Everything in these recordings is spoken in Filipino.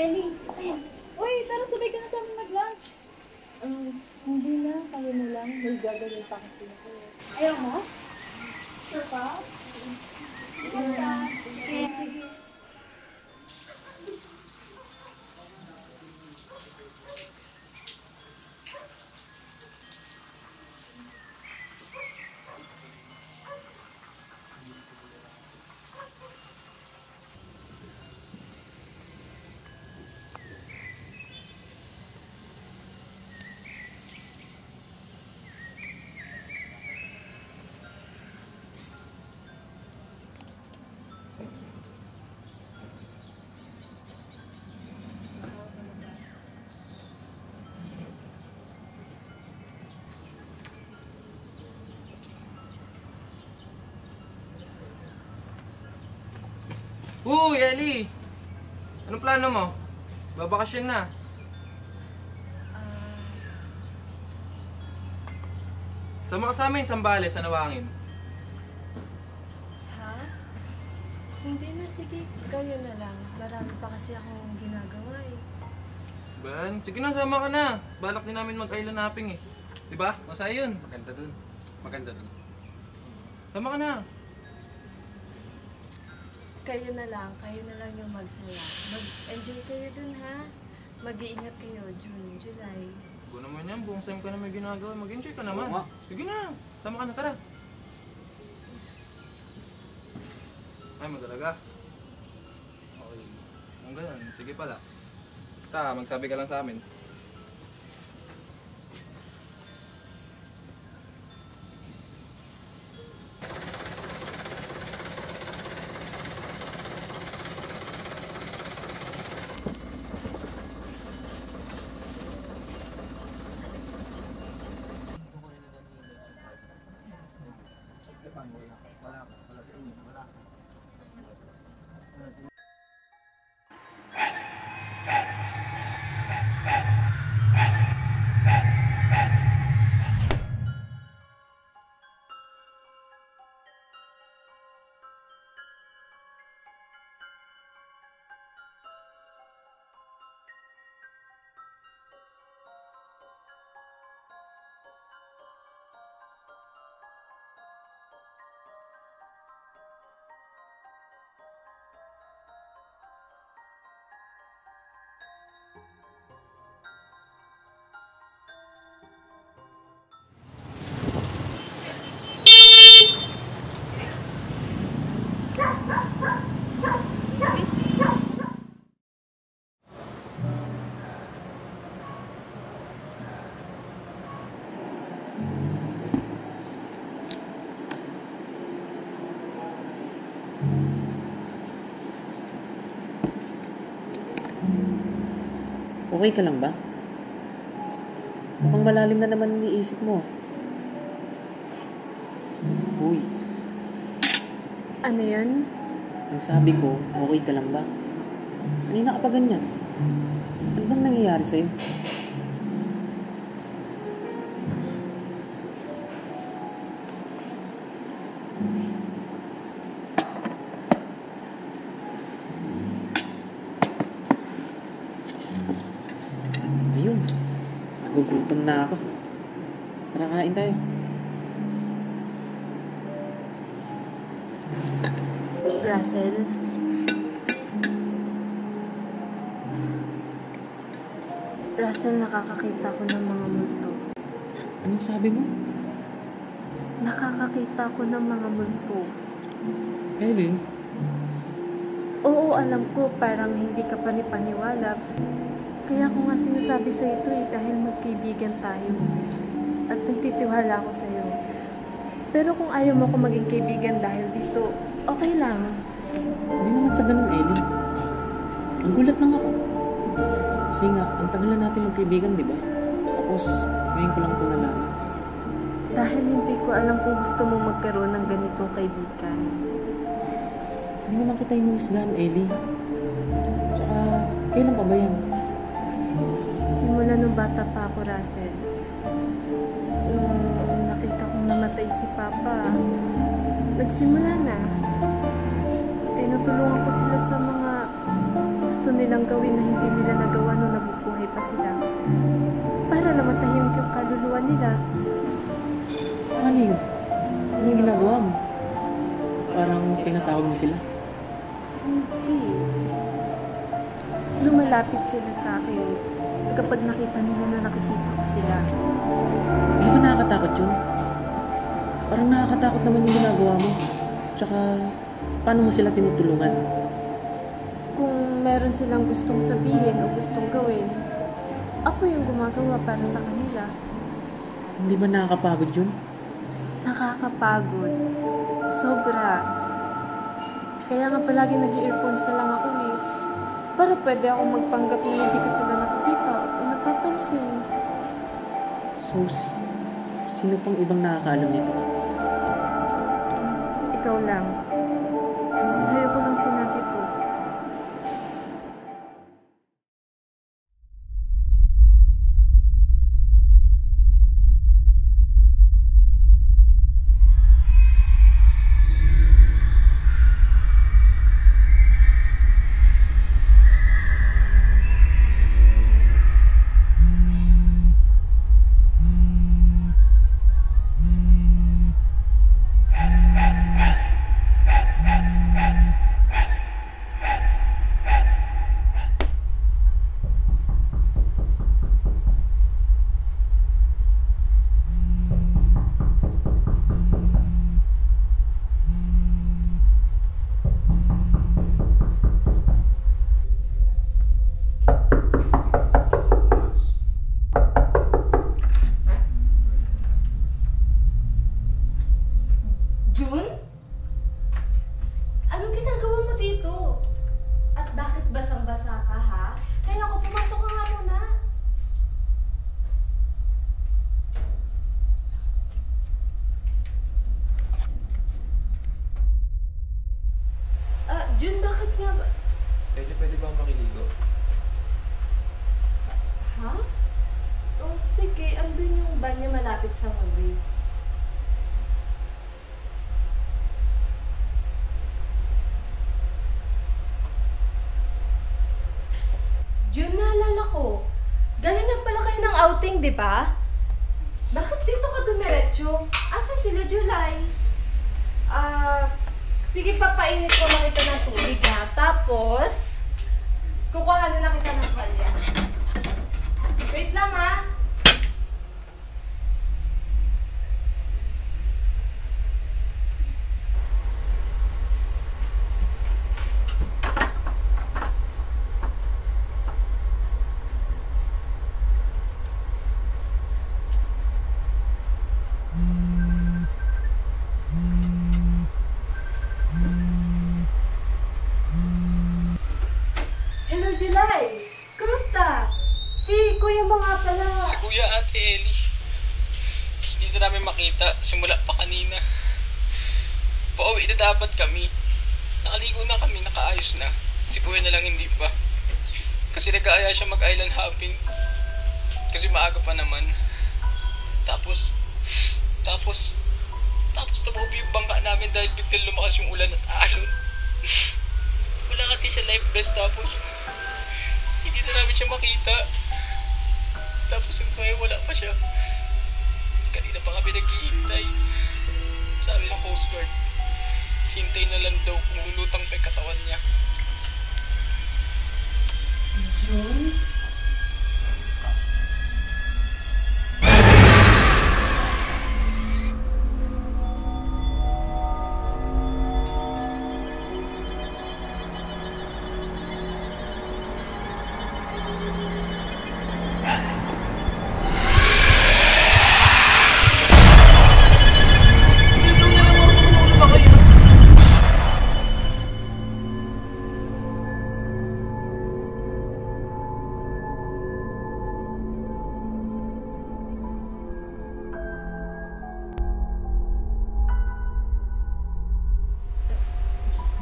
Ellie. Uy, tara sabay ka na sa amin mag-lunch. Hindi na. Kaya na lang. May gagawin pa kasi ako. Ayaw mo? Sure ka? Sige. Uy, Ellie! Anong plano mo? Babakasyon na. Sama ka sa amin, Sambales, sa Nawangin. Ha? Hindi na. Sige, kayo na lang. Marami pa kasi akong ginagawa eh. Ben, sige na, sama ka na. Balak din namin mag-island hopping eh. Diba? Masaya yun. Maganda dun. Maganda dun. Sama ka na. Kayo na lang yung magsaya. Mag-enjoy kayo dun ha. Mag-iingat kayo, June, July. Buo naman yan, buong time ka na may ginagawa. Mag-enjoy ka naman. Sige na, sama ka na, tara. Ay, magalaga. Okay. Kung ganun, sige pala. Basta, magsabi ka lang sa amin. Okay ka lang ba? Mukhang malalim na naman iniisip mo. Uy. Ano yan? Ang sabi ko, okay ka lang ba? Kanina ka pa ganyan. Ano bang nangyayari sa'yo? Ayun. Nagugutom na ako. Tara, kain tayo. Russell? Russell, nakakakita ko ng mga multo. Anong sabi mo? Nakakakita ko ng mga multo. Ellie? Oo, alam ko, parang hindi ka panipaniwala. Kaya ko nga sinasabi sa ito dahil magkaibigan tayo. At nagtitiwala ako sa'yo. Pero kung ayaw mo ko maging kaibigan dahil dito, okay lang. Hindi naman sa ganun, Ellie. Ang gulat lang ako. Kasi nga, ang tagal na natin magkaibigan, di ba? Tapos, ngayon ko lang ito nalaman. Dahil hindi ko alam kung gusto mo magkaroon ng ganitong kaibigan. Hindi naman kita inuusgahan, Ellie. Tsaka, kailan pa ba yan? Simula nung bata pa ako, Russell. Nung nakita kong namatay si Papa, nagsimula na. Tinutulungan ko sila sa mga gusto gusto nilang gawin na hindi nila nagawa nung nabubuhay pa sila. Para lang matahimik yung kaluluwa nila. Ano yun? Ano yung ginagawa mo? Parang tinatawag mo sila. Hindi. Lumalapit sila sa akin kapag nakita nila na nakikita ko sila. Di ba nakakatakot yun? Parang nakakatakot naman yung ginagawa mo. Tsaka, paano mo sila tinutulungan? Kung meron silang gustong sabihin o gustong gawin, ako yung gumagawa para sa kanila. Hindi ba nakakapagod yun? Nakakapagod. Sobra. Kaya nga palagi nag-earphones na lang ako eh. Para pwede akong magpanggap na hindi ko sila nakikita o napapansin. So, sino pang ibang nakakaalam nito? Ikaw lang. Sa'yo ko lang sinabi to. June? Anong ginagawa mo dito? At bakit basang-basa ka, ha? Kaya ako, pumasok ka nga muna. June, bakit nga ba? Pwede ba makiligo? Ha? Oh, sige. Andun yung banyo malapit sa hallway. June, naalala ko. Galing na pala kayo ng outing, di ba? Bakit dito ka dumiretso? Asan sila, July? Sige, papainit ko na kita ng tubig, ha? Tapos, kukuhanin na kita ng kalya. Wait lang, ha? Hello, July! Kumusta? Si kuya mo nga pala. Si Kuya Ate Ellie. Hindi na namin makita simula pa kanina. Pauwi na dapat kami. Nakaligo na kami, nakaayos na. Si Kuya na lang hindi pa. Kasi nag-aaya siya mag-island hopping. Kasi maaga pa naman. Tapos nabuhop yung bangka namin dahil biglang lumakas yung ulan at alon. Wala kasi siya life vest, tapos hindi na namin siya makita. Tapos yung kuya, wala pa siya. Kanina pa kami naghihintay. Sabi ng Coast Guard, hintay na lang daw kung lulutang pa yung katawan niya. June?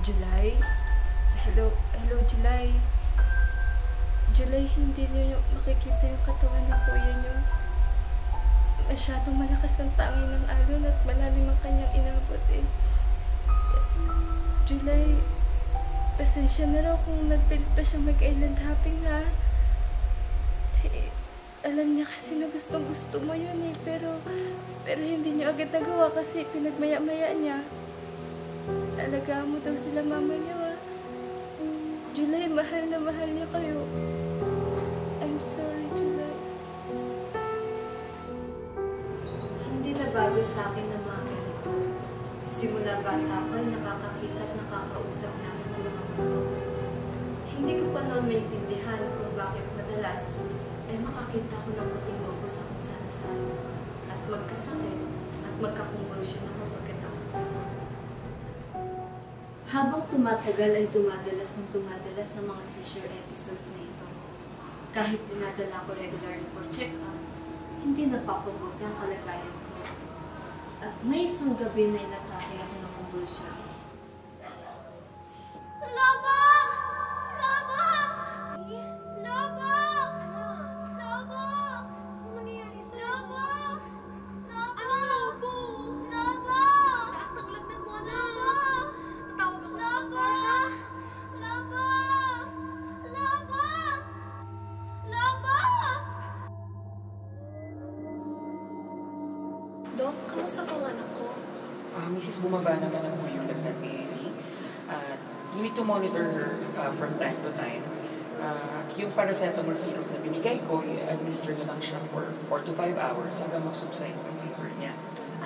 July? Hello, July. July, hindi niyo makikita yung katawan ng kuya niyo. Masyadong malakas ang tangin ng alon at malalim ang kanyang inabot eh. July, Pasensya na raw kung nagpilit pa siya mag-island hopping, ha? Alam niya kasi na gustong-gusto mo yun eh, pero hindi niya agad nagawa kasi pinagmaya-maya niya. Alagaan mo daw sila mama niya, ha? July, mahal na mahal niya kayo. I'm sorry, July. Hindi na bago sa akin na mga ganito. Simula bata ko ay nakakakita at nakakausap namin ng mga mundo. Hindi ko pa noon maintindihan kung bakit madalas ay makakita ko ng puting lobo sa kung saan-saan at magkasakit at magkakumbulsyon ako pagkatapos. Habang tumatagal ay dumadalas ng mga seizure episodes na ito. Kahit dinadala ko regularly for check-up, hindi napapabuti ang kalagayan ko. At may isang gabi na inatake ako ng kumbulsyon. Lobo! Lobo! Lobo! Lobo! Ano nangyayari sa'yo? Lobo! Lobo! Anong lobo? Lobo! Taas ng lagnat mo, anak! Tatawag ako ng doktor, ha? Lobo! Lobo! Lobo! Dok, kamusta po ang anak ko? Mrs. Bumaba naman ang yung lagnat ni Ellie. You need to monitor her from time to time. Yung paracetamol syrup na binigay ko, i-administer na lang siya for 4 to 5 hours hanggang mag-subside yung fever niya.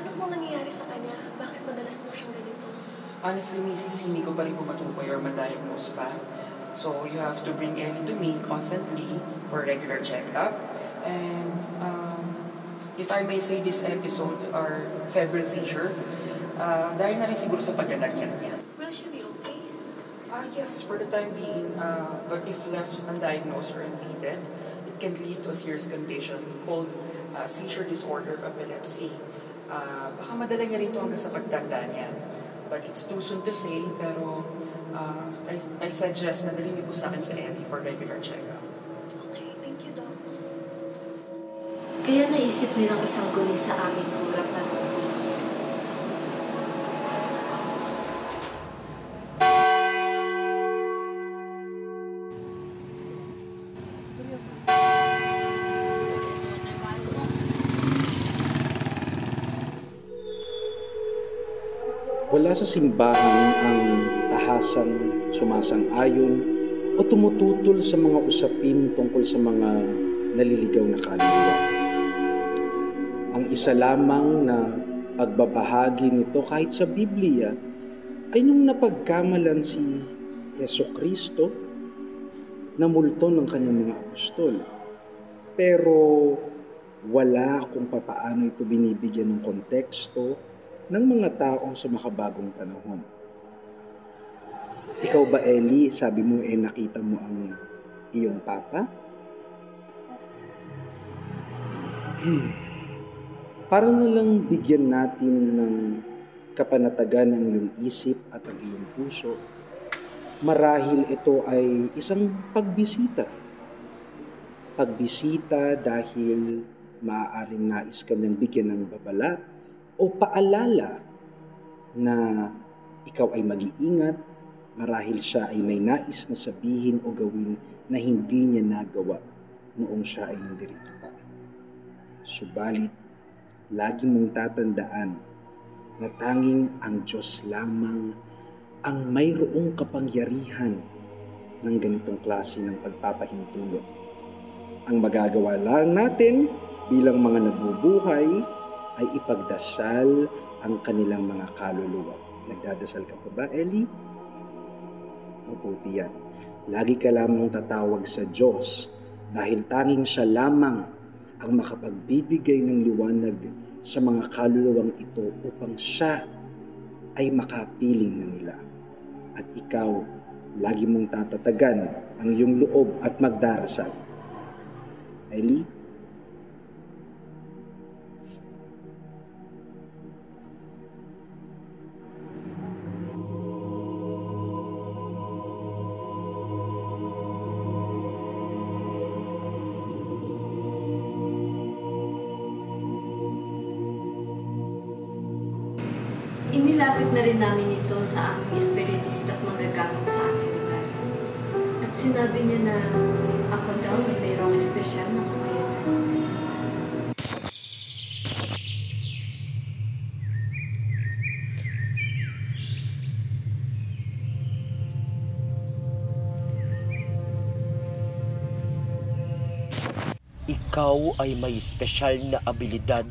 Ano pong nangyayari sa kanya? Bakit madalas po siyang ganito? Honestly, Mrs., hindi ko pa rin po matukoy or ma-diagnose pa. So, you have to bring Ellie to me constantly for regular check-up. And, if I may say, this episode are febrile seizure. Dahil na rin siguro sa paglalagyan niya. Will she be okay? Yes, for the time being. But if left undiagnosed or untreated, it can lead to a serious condition called seizure disorder epilepsy. Baka madala niya rin ito hanggang sa pagtanda niya. But it's too soon to say, pero I suggest na dalhin niyo po sa akin sa Ellie for regular check-up. Okay, thank you, Doc. Kaya naisip nilang isang guni sa aming hurapan. Wala sa simbahan ang tahasang sumasang-ayon o tumututol sa mga usapin tungkol sa mga naliligaw na kaluluwa. Ang isa lamang na pagbabahagi nito kahit sa Biblia ay nung napagkamalan si Jesucristo na multo ng kanyang mga apostol. Pero wala kung papaano ito binibigyan ng konteksto ng mga tao sa makabagong panahon. Ikaw ba, Ellie, sabi mo nakita mo ang iyong papa? Para na lang bigyan natin ng kapanatagan ang iyong isip at ang iyong puso, marahil ito ay isang pagbisita. Pagbisita dahil maaaring nais ka niyang bigyan ng babala o paalala na ikaw ay mag-iingat marahil siya ay may nais na sabihin o gawin na hindi niya nagawa noong siya ay nandirito pa. Subalit, lagi mong tatandaan na tanging ang Diyos lamang ang mayroong kapangyarihan ng ganitong klase ng pagpapahintulot. Ang magagawa lang natin bilang mga nabubuhay ay ipagdasal ang kanilang mga kaluluwa. Nagdadasal ka pa ba, Ellie? Mabuti yan. Lagi ka lamang tatawag sa Diyos dahil tanging siya lamang ang makapagbibigay ng liwanag sa mga kaluluwang ito upang siya ay makapiling na nila. At ikaw, lagi mong tatatagan ang iyong loob at magdarasal. Ellie? Inilapit na rin namin ito sa aming espiritista at magagamot sa amin ni At sinabi niya na ako daw ay mayroong espesyal na kakayanan. Ikaw ay may espesyal na abilidad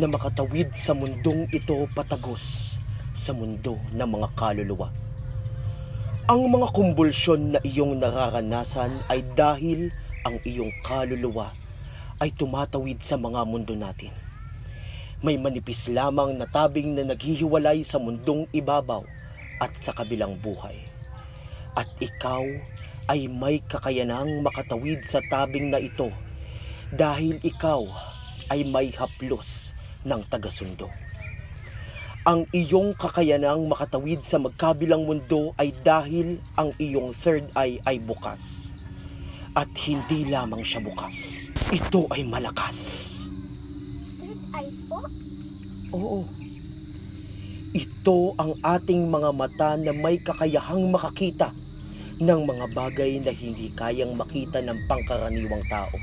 na makatawid sa mundong ito patagos sa mundo ng mga kaluluwa. Ang mga kumbulsyon na iyong nararanasan ay dahil ang iyong kaluluwa ay tumatawid sa mga mundo natin. May manipis lamang na tabing na naghihiwalay sa mundong ibabaw at sa kabilang buhay. At ikaw ay may kakayanang makatawid sa tabing na ito dahil ikaw ay may haplos ng tagasundo. Ang iyong kakayanang makatawid sa magkabilang mundo ay dahil ang iyong third eye ay bukas. At hindi lamang siya bukas. Ito ay malakas. Third eye po? Oo. Ito ang ating mga mata na may kakayahang makakita ng mga bagay na hindi kayang makita ng pangkaraniwang tao.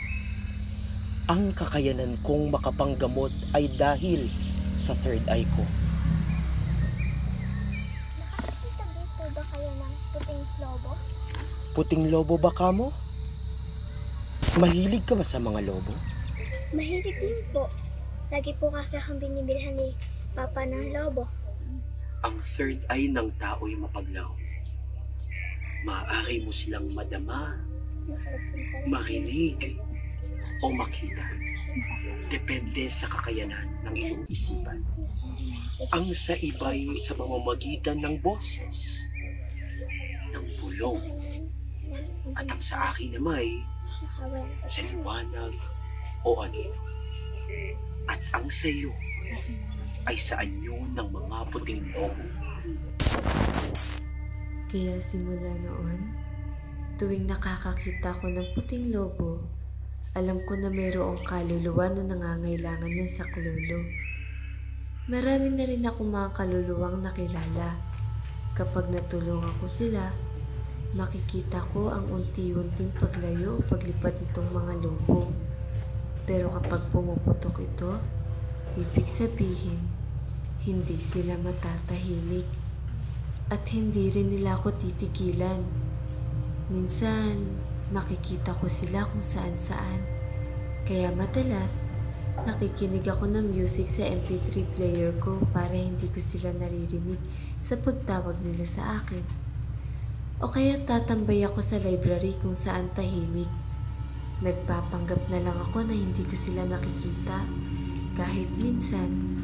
Ang kakayanan kong makapanggamot ay dahil sa third eye ko. Nakakita dito ba kayo ng puting lobo? Puting lobo ba kamo? Mahilig ka ba sa mga lobo? Mahilig din po. Lagi po kasi akong binibilhan ni Papa ng lobo. Ang third eye ng tao'y mapaglaw. Maaari mo silang madama, marinig, o makita. Depende sa kakayanan ng iyong isipan. Ang sa iba'y sa pamamagitan ng boses, ng bulong, at ang sa akin naman sa liwanag o anino. At ang sa iyo ay sa anyo ng mga puting lobo. Kaya simula noon, tuwing nakakakita ko ng puting lobo, alam ko na mayroong kaluluwa na nangangailangan ng saklolo. Marami na rin ako mga kaluluwang nakilala. Kapag natulungan ko sila, makikita ko ang unti-unting paglayo o paglipad nitong mga lobo. Pero kapag pumuputok ito, ibig sabihin, hindi sila matatahimik. At hindi rin nila ako titigilan. Minsan, makikita ko sila kung saan-saan. Kaya madalas, nakikinig ako ng music sa MP3 player ko para hindi ko sila naririnig sa pagtawag nila sa akin. O kaya tatambay ako sa library kung saan tahimik. Nagpapanggap na lang ako na hindi ko sila nakikita kahit minsan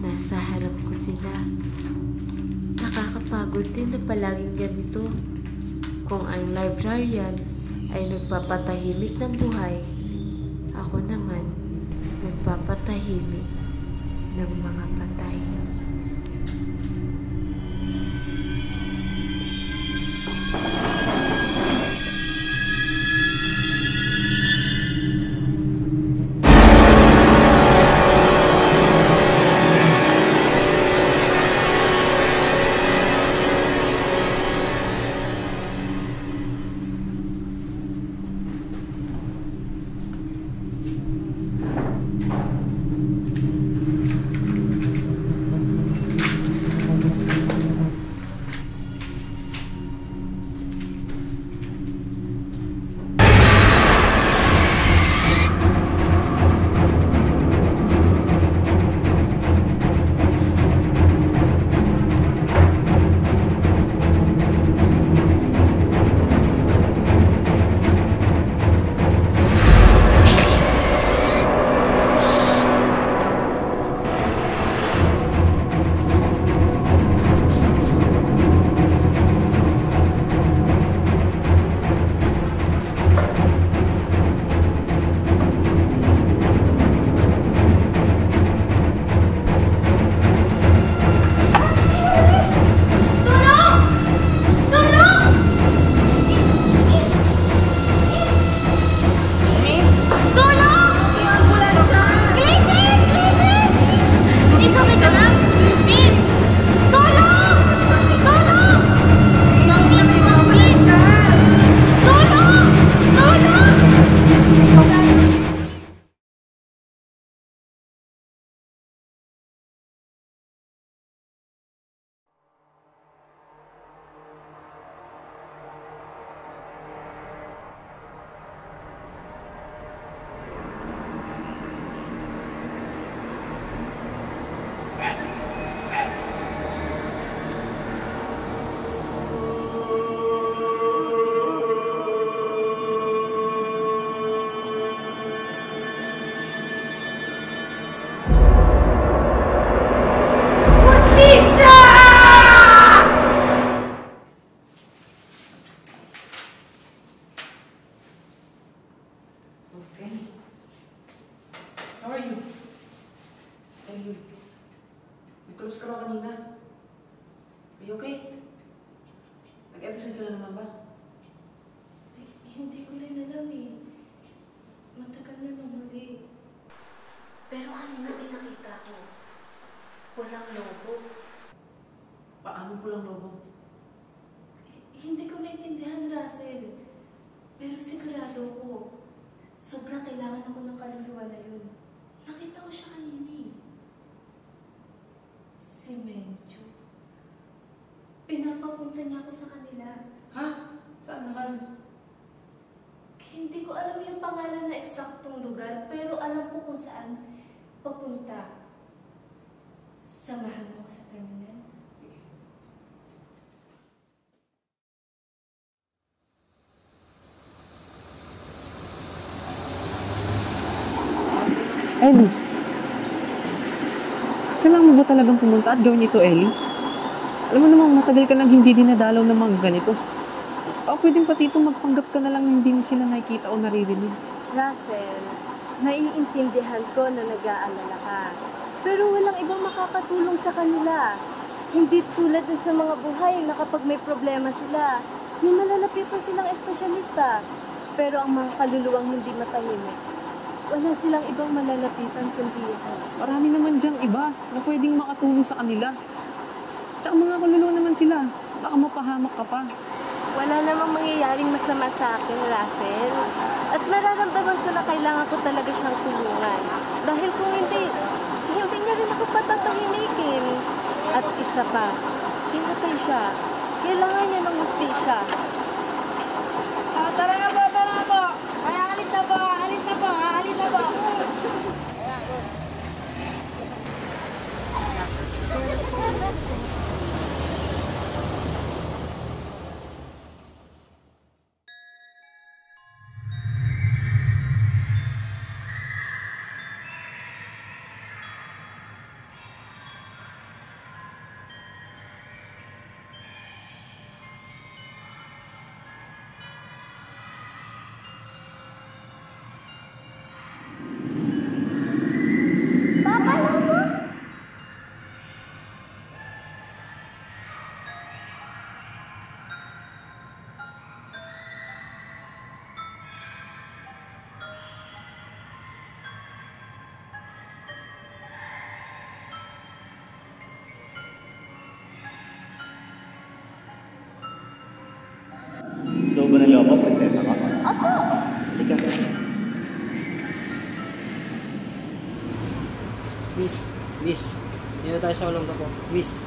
nasa harap ko sila. Nakakapagod din na palaging ganito. Kung ang librarian ay nagpapatahimik ng buhay, ako naman nagpapatahimik ng mga patay. Are you okay? Nag-episode ka na naman ba? Hindi ko rin alam eh. Matagal na nung huli. Pero kanina pinakita ko. Walang lobo. Paano po lang lobo? Hindi ko maintindihan, Russell. Pero sigurado ko, sobrang kailangan ako ng kaluluwa na yun. Nakita ko siya kanina eh. Si Mencho. Pinapapunta niya ako sa kanila. Ha? Saan naman? Hindi ko alam yung pangalan na eksaktong lugar, pero alam ko kung saan papunta. Samahan mo ako sa terminal. Sige. Ellie! Kailangan mo ba talagang pumunta at gawin ito, Ellie? Alam mo namang matagal ka nang hindi dinadalaw ng mga ganito. O pwedeng pati ito magpanggap ka na lang hindi mo sila nakikita o naririnig. Russell, naiintindihan ko na nag-aalala ka. Pero walang ibang makakatulong sa kanila. Hindi tulad din sa mga buhay na kapag may problema sila, may malalapitan silang espesyalista. Pero ang mga kaluluwang hindi matahimik, wala silang ibang malalapitan kundi ito. Marami naman diyang iba na pwedeng makatulong sa kanila. Tsaka mga kaluluwa naman sila. Baka mapahamak ka pa. Wala namang mangyayaring masama sa akin, Russell. At nararamdaman ko na kailangan ko talaga siyang tulungan. Dahil kung hindi niya rin ako patatahimikin. At isa pa, pinatay siya. Kailangan niya ng hustisya. Tara na po! Ay, alis na po! Gusto mo ba ng lobo, prinsesa ka? Opo! Halika. Miss, hindi na tayo sa walang lobo. Miss.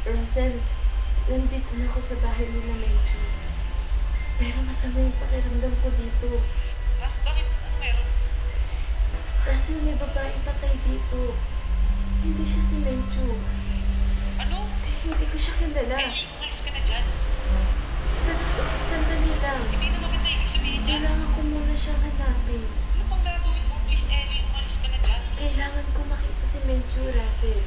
Russell, nandito na ako sa bahay nila Mencho. Pero masama yung pakiramdam ko dito. Bakit? Ano meron? Russell, Russell, may babaeng patay dito. Hindi siya si Menchu. Ano? Hindi ko siya kilala. Ellie, umalis ka na dyan. Pero sandali lang. Hindi naman kita ibig sabihin dyan. Kailangan ko muna siyang hanapin. Ano pang gagawin mo? Please, Ellie, umalis ka na dyan. Kailangan ko makita si Menchu, Russell.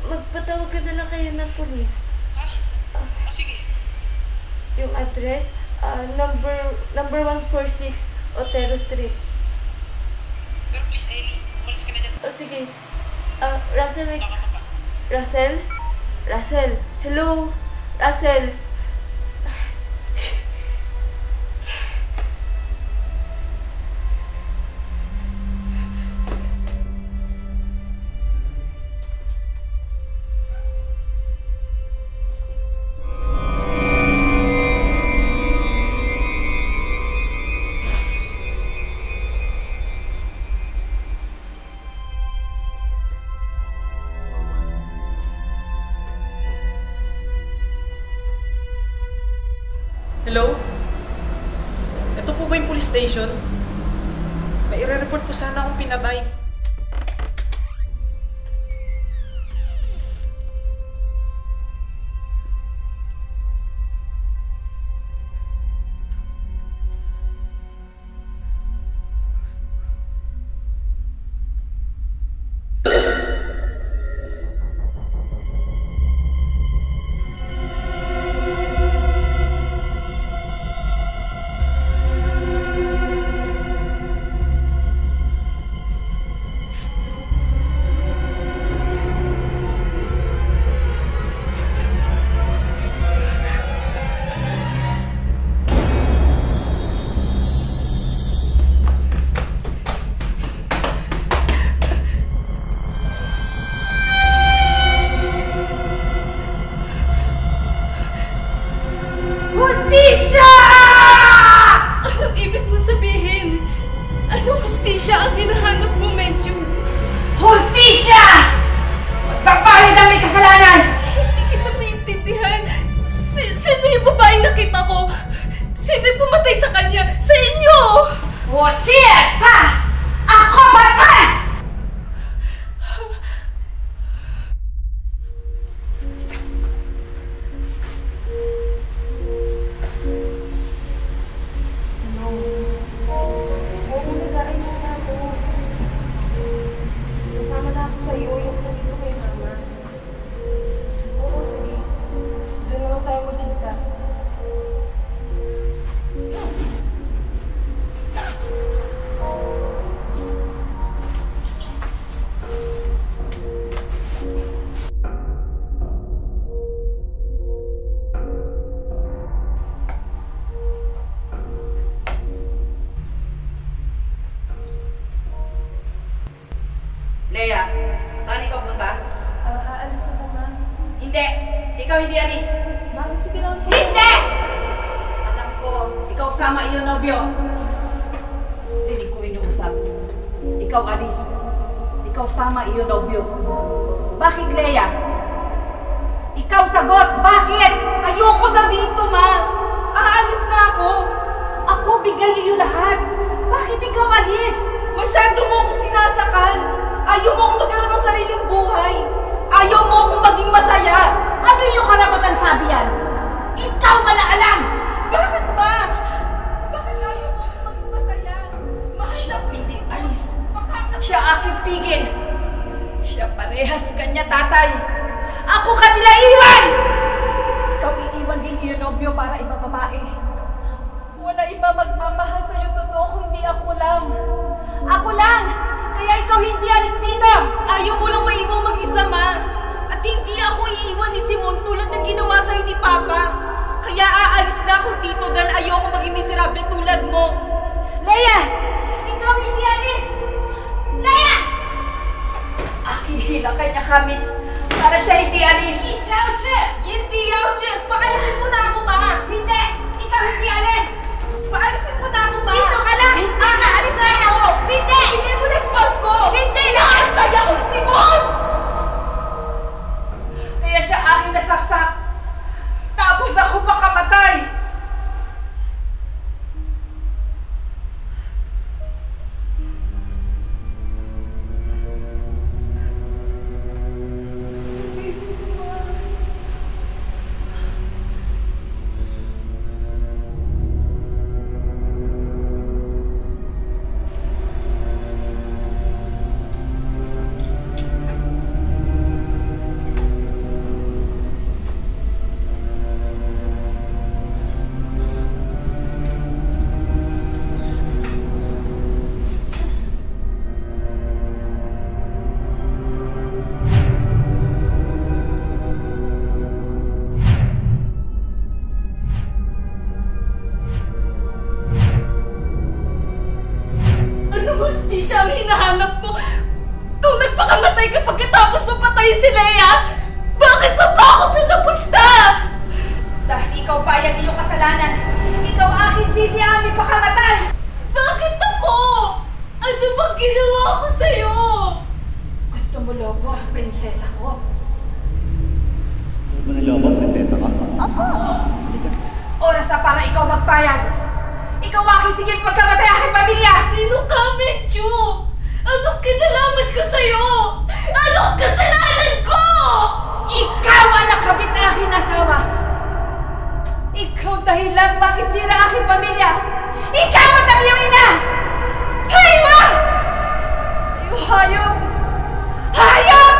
Magpatawag ka na lang kayo ng polis. Ha? Sige. Yung address, number 146 Otero Street. Pero please, Ellie, umalis ka na dyan. Sige. Russell, wait. Baka pa. Russell? Russell? Hello? Russell? Hello? Ito po ba yung police station? May i-report po sana akong pinatay. Leia, saan ikaw punta? Aalis ako, ma. Hindi! Ikaw hindi alis! Ma, sige lang po. Hindi! Alam ko, ikaw sama iyong nobyo. Dinig ko inyong-usap. Ikaw alis. Ikaw sama iyong nobyo. Bakit, Leia? Ikaw sagot! Bakit? Ayoko na dito, ma! Aalis na ako! Ako bigay iyo lahat! Bakit ikaw alis? Masyado mo akong sinasakal! Ayaw mo akong magkaroon ng sariling buhay! Ayaw mo akong maging masaya! Ano yung karapatan sabi yan? Ikaw malaalam! Bakit ba? Bakit ayaw mo akong maging masaya? Siya piling alis. Siya aking pigil. Siya parehas kanya tatay. Ako kanila iwan! Ikaw iiwan din iyo nobyo para iba babae. Wala iba magmamahal sa'yo totoo kundi ako lang. Ako lang! Kaya ikaw hindi alis dito! Ayaw mo lang maiwang mag-isa, ma! At hindi ako iiwan ni Simon tulad ng ginawa sa'yo ni Papa. Kaya aalis na ako dito dahil ayoko maging miserable tulad mo. Leia! Ikaw hindi alis! Leia! Akin hila kanya kamit para siya hindi alis. Hindi, Yauche! Paalisin mo na ako, ma! Hindi! Ikaw hindi alis! Paalisin mo na ako, ma! Dito ka lang! Aalis na ako! Hindi! Hindi mo na yung bag ko! Hindi! Lahat kaya ko si Simon! Kaya siya aking nasaksak. Tapos ako pakamatay. hinahanap mo? Kung nagpakamatay ka pagkatapos mapatay si Leia, bakit pa ba ako pinapunta? Dahil ikaw bayad iyong kasalanan. Ikaw aking sisi aming pakamatay. Bakit ako? Ano bang ginawa ko sa'yo? Gusto mo, Lobo, prinsesa ko? Gusto mo na Lobo, prinsesa ka? Opo. Oras na para ikaw magbayad. Ikaw aking sigil pagkamatay aking pamilya. Sino ka, Medyo? Anong kinalaman ko sa'yo? Anong kasalanan ko? Ikaw ang nakabit na aking asawa. Ikaw dahilan bakit sira aking pamilya. Ikaw ang iyong ina. Haywa! Kayo hayop! Hayop!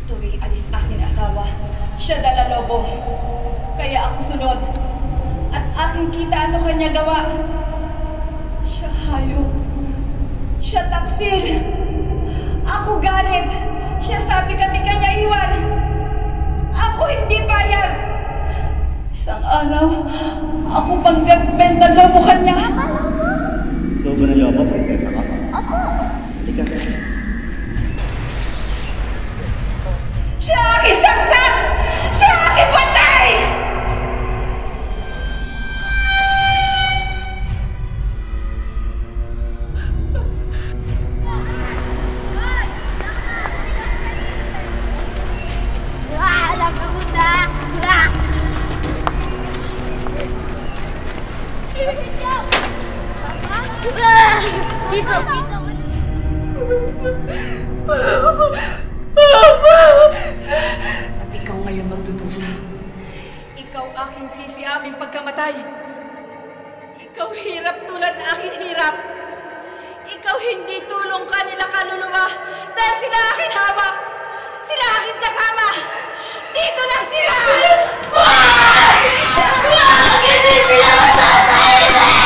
Tuwing alis aking asawa, siya dala Lobo. Kaya ako sunod. At aking kita ano kanya gawa. Siya hayop. Siya taksil. Ako galit. Siya sabi kami kanya iwan. Ako hindi bayad. Isang araw, ako pang benta Lobo kanya. Gusto mo na Lobo, prinsesa ka? Opo. Halika. Siya aking saksak! Siya aking patay! Alam ko na! Piso! At ikaw ngayon magdudusa. Ikaw aking sisi aming pagkamatay. Ikaw hirap tulad na aking hirap. Ikaw hindi tulong ka nila kaluluwa dahil sila aking hawak. Sila aking kasama. Dito lang sila! Hindi sila masasayang!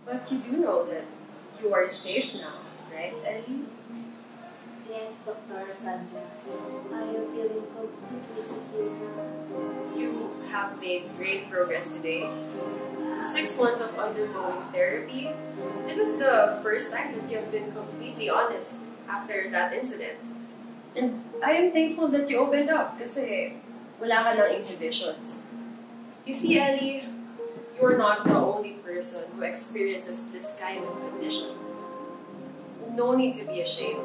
But you do know that you are safe now, right, Ellie? Yes, Dr. Sandra. I am feeling completely secure now. You have made great progress today. 6 months of undergoing therapy. This is the first time that you have been completely honest after that incident. And I am thankful that you opened up kasi wala ka ng inhibitions. You see, Ellie, you are not the only person who experiences this kind of condition. No need to be ashamed.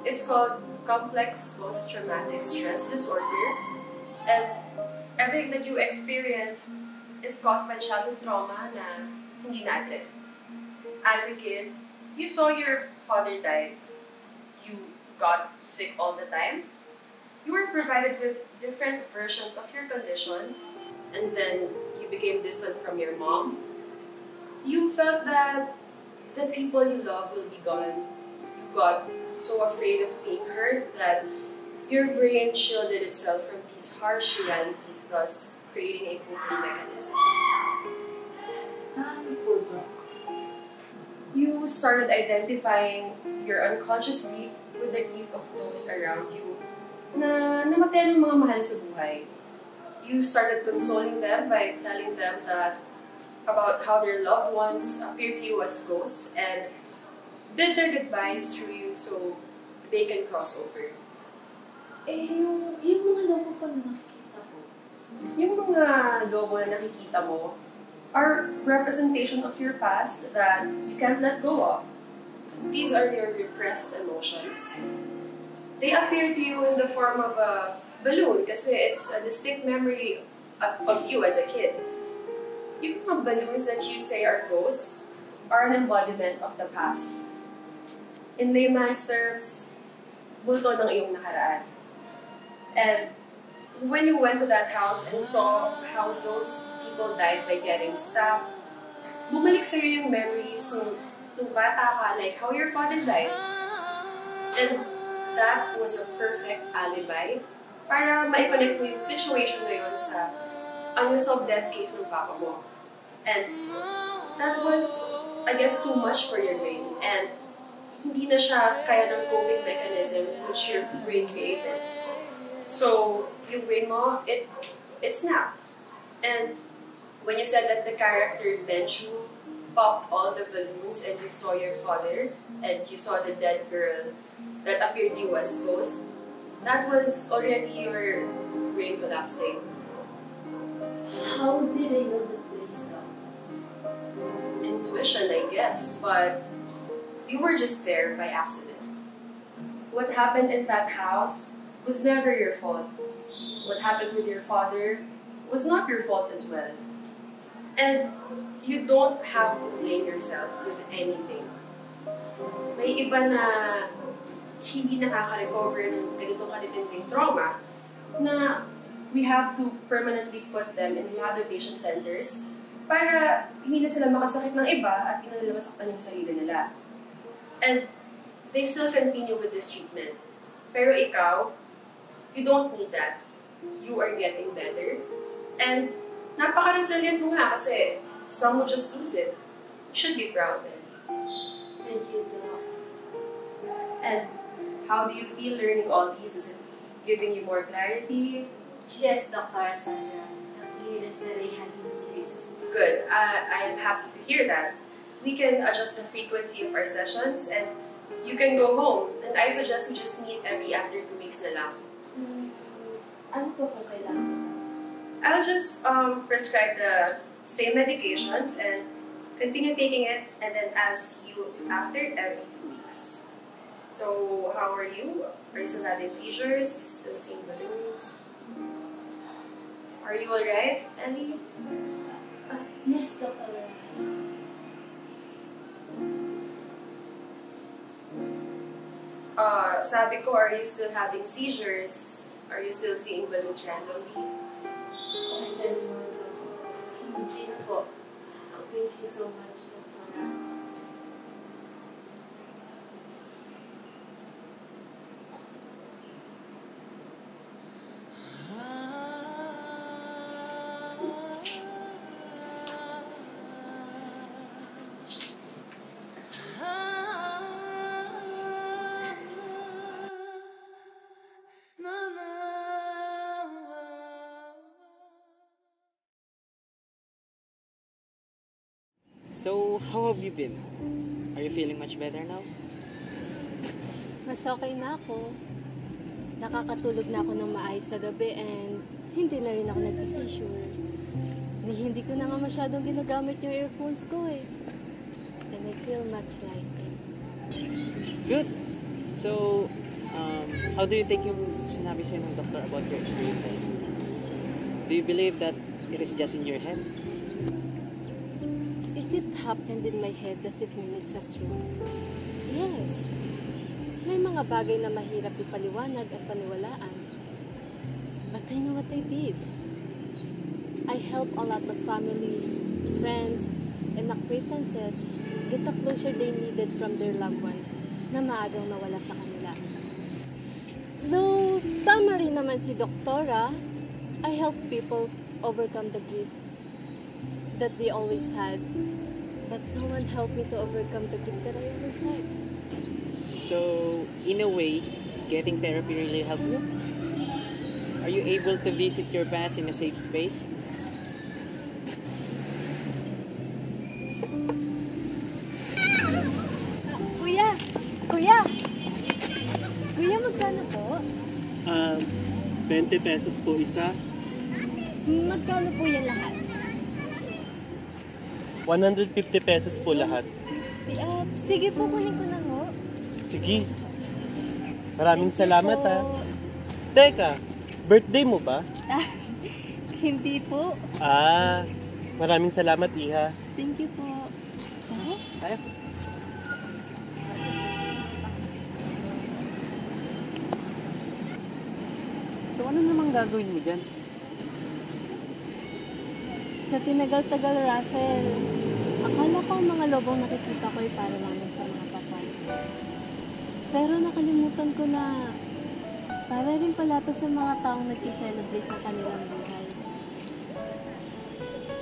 It's called complex post-traumatic stress disorder, and everything that you experience is caused by childhood trauma na hindi na-address. As a kid, you saw your father die. You got sick all the time. You were provided with different versions of your condition, and then you became distant from your mom. You felt that the people you love will be gone. You got so afraid of being hurt that your brain shielded itself from these harsh realities, thus creating a coping mechanism. You started identifying your unconscious grief with the grief of those around you na namatay ng mga mahal sa buhay. You started consoling them by telling them that about how their loved ones appear to you as ghosts and bid their goodbyes through you so they can cross over. Yung mga lobo pa na nakikita ko. Yung mga lobo na nakikita mo are representation of your past that you can't let go of. these are your repressed emotions. They appear to you in the form of a balloon kasi it's a distinct memory of you as a kid. Yung mga balloons that you say are ghosts are an embodiment of the past. In layman's terms, bulto ng iyong nakaraan. And when you went to that house and saw how those people died by getting stabbed, bumalik sa'yo yung memories nung bata ka, like how your father died. And that was a perfect alibi para ma-connect mo yung situation na yun sa unresolved death case ng papa mo. And that was, I guess, too much for your brain. And hindi na siya kaya ng coping mechanism which your brain created. So, yung brain mo, it snapped. And when you said that the character Benju popped all the balloons and you saw your father and you saw the dead girl that appeared to you as ghost, that was already your brain collapsing. How did I know the place though? Intuition, I guess, but you were just there by accident. What happened in that house was never your fault. What happened with your father was not your fault as well. And you don't have to blame yourself with anything. May iba na hindi nakaka-recover ng ganitong katitinding trauma na we have to permanently put them in rehabilitation centers para hindi na sila makasakit ng iba at hindi na nila masaktan yung sarili nila. And they still continue with this treatment. Pero ikaw, you don't need that. You are getting better. And napaka-resilient mo nga kasi some will just lose it. You should be proud then. Thank you, Doc. And how do you feel learning all these? Is it giving you more clarity? Yes, Dr. Sandra. Naglilis na rin halilis. Good. I am happy to hear that. We can adjust the frequency of our sessions and you can go home. And I suggest we just meet every after 2 weeks na lang. Ano po kung kailangan ko? I'll just prescribe the same medications and continue taking it and then ask you after every 2 weeks. So, how are you? Are you still having seizures? Still seeing balloons? Are you alright, Ellie? Yes, Dr. Sabi ko, are you still having seizures? Are you still seeing balloons randomly? Hindi na po. Thank you so much, Dr. So, how have you been? Are you feeling much better now? Mas okay na ako. Nakakatulog na ako ng maayos sa gabi and hindi na rin ako nagsisissure. Hindi ko na nga masyadong ginagamit yung earphones ko eh. And I feel much lighter. Good! So, how do you take yung sinabi sa'yo ng doctor about your experiences? Do you believe that it is just in your head? If it happened in my head, does it mean it's not true? Yes. May mga bagay na mahirap ipaliwanag at paniwalaan. But I know what I did. I helped a lot of families, friends, and acquaintances get the closure they needed from their loved ones na maagang nawala sa kanila. Though tama rin naman si Doktora, I helped people overcome the grief that they always had. But no one helped me to overcome the grief that I always had. So, in a way, getting therapy really helped you? Are you able to visit your past in a safe space? Kuya! Kuya! Kuya, magkano po? 20 pesos po isa. Magkano po yan lahat? 150 pesos po lahat. Sige po, kunin ko na ho. Sige. Maraming salamat ha. Teka, birthday mo ba? Hindi po. Maraming salamat, Iha. Thank you po. Tara. Tayo. So ano namang gagawin mo dyan? Sa tinagal-tagal, Russell, akala ko ang mga lobong nakikita ko ay para lamang sa mga patay. Pero nakalimutan ko na para rin pala to sa mga taong nagsi-celebrate ng kanilang buhay.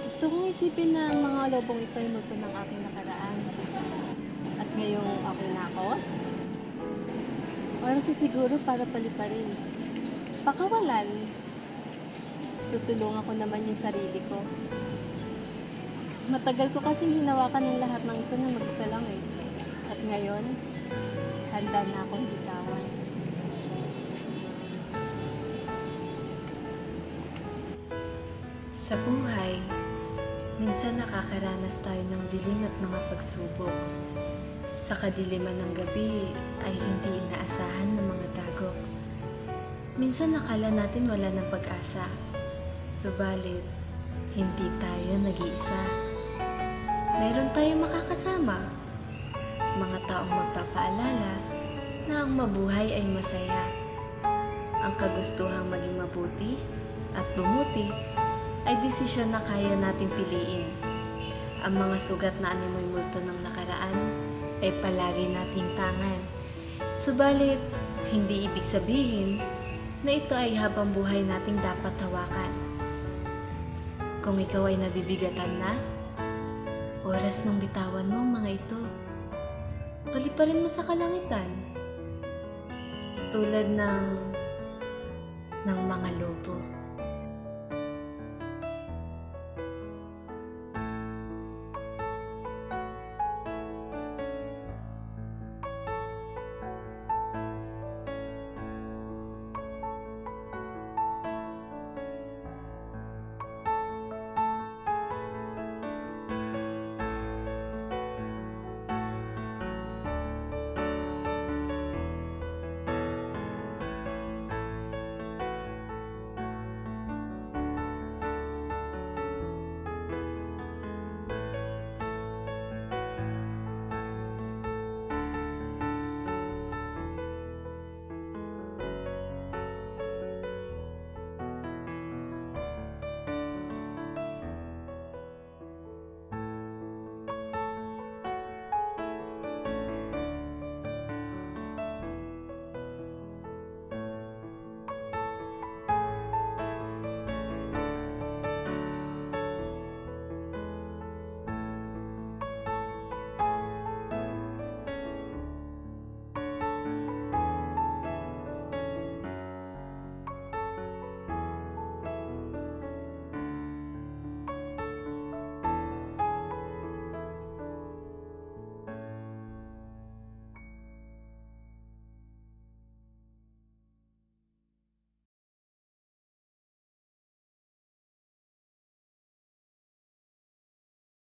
Gusto kong isipin na ang mga lobong ito ay multo ng aking nakaraan. At ngayong okay na ako, oras na siguro para paliparin. Pakawalan, tutulungan ko naman yung sarili ko. Matagal ko kasing hinawakan ng lahat ng ito na mag-isa lang eh. At ngayon, handa na akong bitawan. Sa buhay, minsan nakakaranas tayo ng dilim at mga pagsubok. Sa kadiliman ng gabi ay hindi inaasahan ng mga dagok. Minsan nakala natin wala ng pag-asa, subalit hindi tayo nag-iisa. Mayroon tayong makakasama, mga taong magpapaalala na ang mabuhay ay masaya. Ang kagustuhang maging mabuti at bumuti ay desisyon na kaya nating piliin. Ang mga sugat na animoy multo ng nakaraan ay palagi nating tangan. Subalit, hindi ibig sabihin na ito ay habang buhay nating dapat hawakan. Kung ikaw ay nabibigatan na, oras nang bitawan mo ang mga ito. Paliparin mo sa kalangitan. Tulad ng mga lobo.